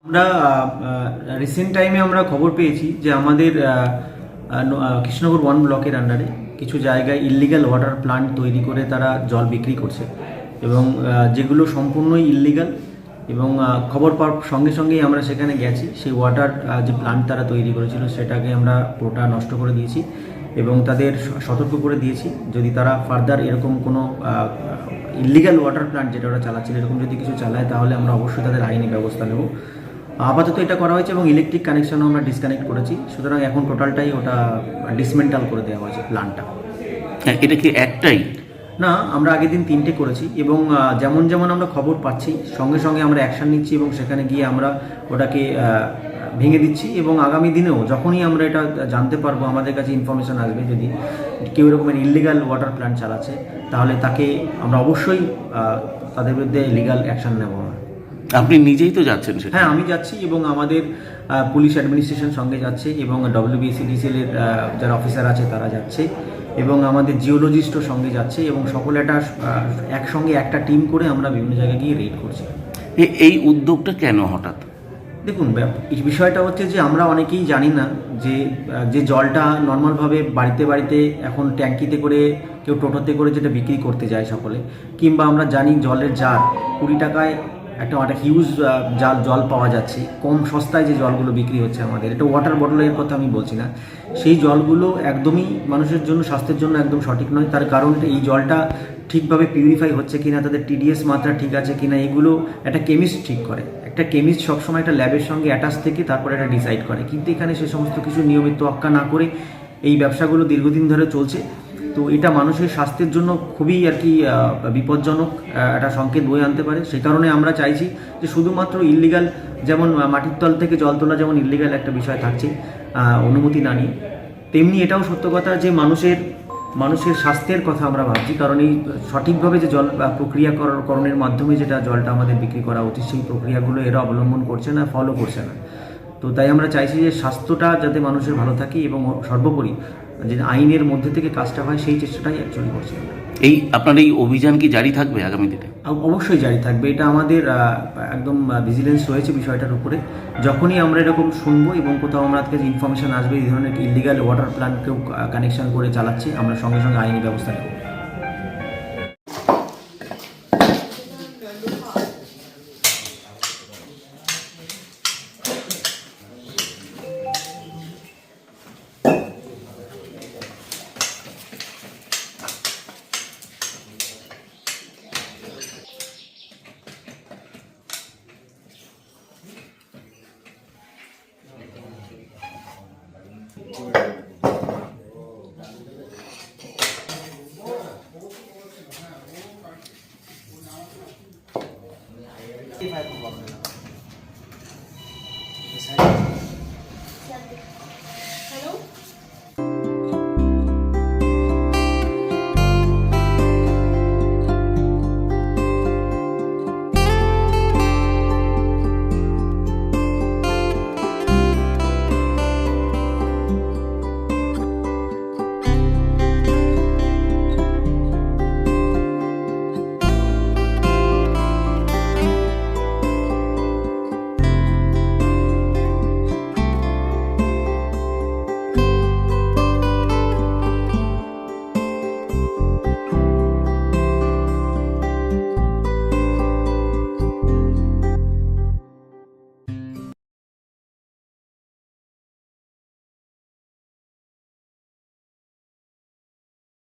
আমরা রিসেন্ট টাইমে আমরা খবর পেয়েছি যে আমাদের কৃষ্ণনগর 1 ব্লকের আন্ডারে কিছু জায়গায় ইল্লিগাল ওয়াটার প্লান্ট তৈরি করে তারা জল বিক্রি করছে এবং যেগুলো সম্পূর্ণই ইল্লিগাল এবং খবর পাওয়ার সঙ্গে সঙ্গেই আমরা সেখানে গেছি। সেই ওয়াটার যে প্লান্ট তারা তৈরি করেছিল সেটাকে আমরা পুরোটা নষ্ট করে দিয়েছি এবং তাদের সতর্ক করে দিয়েছি যদি তারা ফার্দার এরকম কোনো ইল্লিগাল ওয়াটার প্লান্ট যেটা ওরা চালাচ্ছিল এরকম যদি কিছু চালায় তাহলে আমরা অবশ্যই তাদের আইনি ব্যবস্থা নেব। আপাতত এটা করা হয়েছে এবং ইলেকট্রিক কানেকশনও আমরা ডিসকানেক্ট করেছি, সুতরাং এখন টোটালটাই ওটা ডিসমেন্টাল করে দেওয়া হয়েছে প্ল্যানটা। এটা কি একটাই না, আমরা আগের দিন 3টে করেছি এবং যেমন যেমন আমরা খবর পাচ্ছি সঙ্গে সঙ্গে আমরা অ্যাকশান নিচ্ছি এবং সেখানে গিয়ে আমরা ওটাকে ভেঙে দিচ্ছি এবং আগামী দিনেও যখনই আমরা এটা জানতে পারবো, আমাদের কাছে ইনফরমেশান আসবে যদি কেউ এরকমের ইল্লিগাল ওয়াটার প্ল্যান্ট চালাচ্ছে তাহলে তাকে আমরা অবশ্যই তাদের বিরুদ্ধে লিগাল অ্যাকশান নেব। আপনি নিজেই তো যাচ্ছেন? হ্যাঁ, আমি যাচ্ছি এবং আমাদের পুলিশ অ্যাডমিনিস্ট্রেশন সঙ্গে যাচ্ছে এবং WBCDCL এর যারা অফিসার আছে তারা যাচ্ছে এবং আমাদের জিওলজিস্টও সঙ্গে যাচ্ছে এবং সকলে একটা একসঙ্গে একটা টিম করে আমরা বিভিন্ন জায়গায় গিয়ে রেড করছি। এই উদ্যোগটা কেন হঠাৎ? দেখুন, বিষয়টা হচ্ছে যে আমরা অনেকেই জানি না যে জলটা নর্মালভাবে বাড়িতে বাড়িতে এখন ট্যাঙ্কিতে করে কেউ টোটোতে করে যেটা বিক্রি করতে যায় সকলে, কিংবা আমরা জানি জলের জার 20 টাকায় একটা হিউজ জল পাওয়া যাচ্ছে, কম সস্তায় যে জলগুলো বিক্রি হচ্ছে আমাদের, এটা ওয়াটার বটলের কথা আমি বলছি না, সেই জলগুলো একদমই মানুষের জন্য স্বাস্থ্যের জন্য একদম সঠিক নয়। তার কারণ এই জলটা ঠিকভাবে পিউরিফাই হচ্ছে কিনা, তাদের TDS মাত্রা ঠিক আছে কিনা, এগুলো একটা কেমিস্ট ঠিক করে। একটা কেমিস্ট সবসময় একটা ল্যাবের সঙ্গে অ্যাটাচ থেকে তারপরে এটা ডিসাইড করে, কিন্তু এখানে সে সমস্ত কিছু নিয়মিত তোয়াক্কা না করে এই ব্যবসাগুলো দীর্ঘদিন ধরে চলছে। তো এটা মানুষের স্বাস্থ্যের জন্য খুবই বিপজ্জনক একটা সংকেত বয়ে আনতে পারে। সেই কারণে আমরা চাইছি যে শুধুমাত্র ইল্লিগাল, যেমন মাটির তল থেকে জল তোলা যেমন ইল্লিগাল একটা বিষয় থাকছে অনুমতি না নিয়ে, তেমনি এটাও সত্য কথা যে মানুষের স্বাস্থ্যের কথা আমরা ভাবছি, কারণ এই সঠিকভাবে যে জল প্রক্রিয়াকরণের মাধ্যমে যেটা জলটা আমাদের বিক্রি করা উচিত সেই প্রক্রিয়াগুলো এরা অবলম্বন করছে না, ফলো করছে না। তো তাই আমরা চাইছি যে স্বাস্থ্যটা যাতে মানুষের ভালো থাকে এবং সর্বোপরি যে আইনের মধ্যে থেকে কাজটা হয় সেই চেষ্টাটাই অ্যাকচুয়ালি করছি আমরা। আপনার এই অভিযান কি জারি থাকবে আগামী দিনে? অবশ্যই জারি থাকবে, এটা আমাদের একদম ভিজিলেন্স রয়েছে বিষয়টার উপরে। যখনই আমরা এরকম শুনবো এবং কোথাও আমরা কাছে ইনফরমেশন আসবে এই ধরনের ইল্লিগাল ওয়াটার প্ল্যান্ট কেউ কানেকশন করে চালাচ্ছে, আমরা সঙ্গে সঙ্গে আইনি ব্যবস্থা নেব।